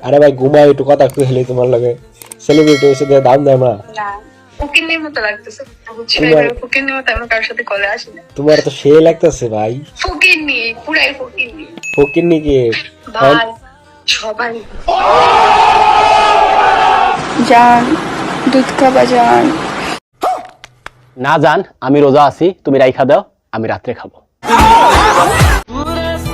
আরে ভাই ঘুমাই একটু কথা কইলি তোমার লাগে সেলিব্রিটি এসে দাম দেয় না ফকিন্নির মতো লাগতেছে ফকিন্নির মতো আমরা কারোর সাথে কলে আসি না তোমার তো সে লাগতেছে ভাই ফকিন্নি পুরাই ফকিন্নি ফকিন্নি কি ভাই সবাই জান দুধ খাবা জান না জান আমি রোজা আছি তুমি রাইখা দাও আমি রাত্রে খাবো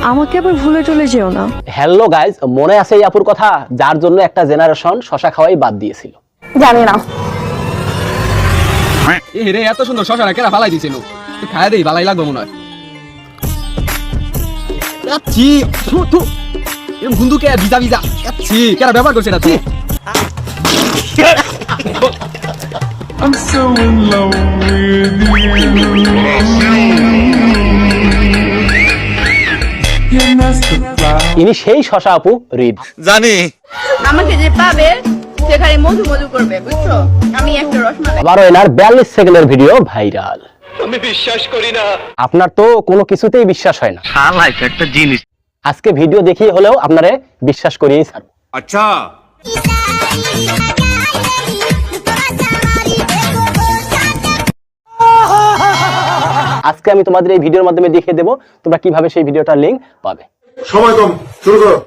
আমাকে আবার ভুলে চলে যেও না হ্যালো গাইজ মনে আছে এই আপুর কথা যার জন্য একটা জেনারেশন শশা খাওয়াই বাদ দিয়েছিল জানি না এ রে এত সুন্দর শশাটা কেরা ফালাই দিছিল খায় দেই ভালাই লাগবে মনে হয় আচ্ছি থু এরকম বন্ধুকে ভিজা ভিজা আচ্ছি কেরা ব্যবহার করছে না তুই I'm so in love with you. You're not surprised. ইনি সেই শশা আপু রিড জানি আমাকে যে পাবে সেখানে মধু মধু করবে বুঝছো আমি একটা রসমালাই আবারও এনার 42 সেকেন্ডের ভিডিও ভাইরাল আমি বিশ্বাস করি না আপনার তো কোনো কিছুতেই বিশ্বাস হয় না শালা এটা একটা জিনিস আজকে ভিডিও দেখিয়ে হলেও আপনারে বিশ্বাস করিয়েই ছাড়বো আচ্ছা আজকে আমি তোমাদের এই ভিডিওর মাধ্যমে দেখিয়ে দেবো তোমরা কিভাবে সেই ভিডিওটার লিংক পাবে সময় কম শুরু করো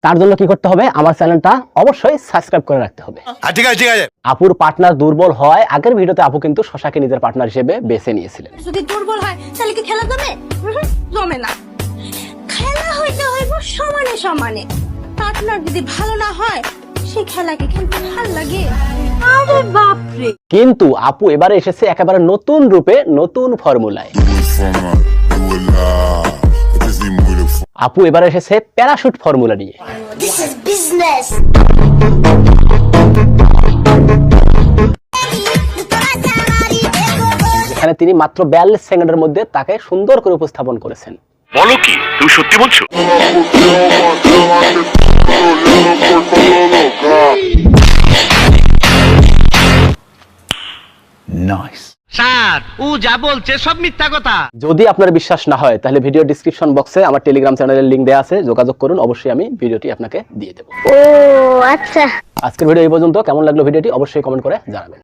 তার জন্য কি করতে হবে আমার চ্যানেলটা অবশ্যই সাবস্ক্রাইব করে রাখতে হবে ঠিক আছে আপুর পার্টনার দুর্বল হয় আগের ভিডিওতে আপু কিন্তু শশাকে নিজের পার্টনার হিসেবে বেছে নিয়েছিলেন যদি দুর্বল হয় তাহলে কি খেলা জমে জমে না খেলা হইতে হইব সমানে সমানে পার্টনার যদি ভালো না হয় সেই খেলাকে খেলতে ভালো লাগে আরে বাপরে কিন্তু আপু এবারে এসেছে একেবারে নতুন রূপে নতুন ফর্মুলায় আপু এবারে এসেছে প্যারাশুট ফর্মুলা নিয়ে দিস ইজ বিজনেস যেখানে তিনি মাত্র 42 সেকেন্ডের মধ্যে তাকে সুন্দর করে উপস্থাপন করেছেন বলো কি তুমি সত্যি বলছো স্যার ও যা বলছে সব মিথ্যা কথা যদি আপনার বিশ্বাস না হয় তাহলে ভিডিও ডেসক্রিপশন বক্সে আমার টেলিগ্রাম চ্যানেলের লিংক দেওয়া আছে যোগাযোগ করুন অবশ্যই আমি ভিডিওটি আপনাকে দিয়ে দেবো ও আচ্ছা আজকের ভিডিও এই পর্যন্ত কেমন লাগলো ভিডিওটি অবশ্যই কমেন্ট করে জানাবেন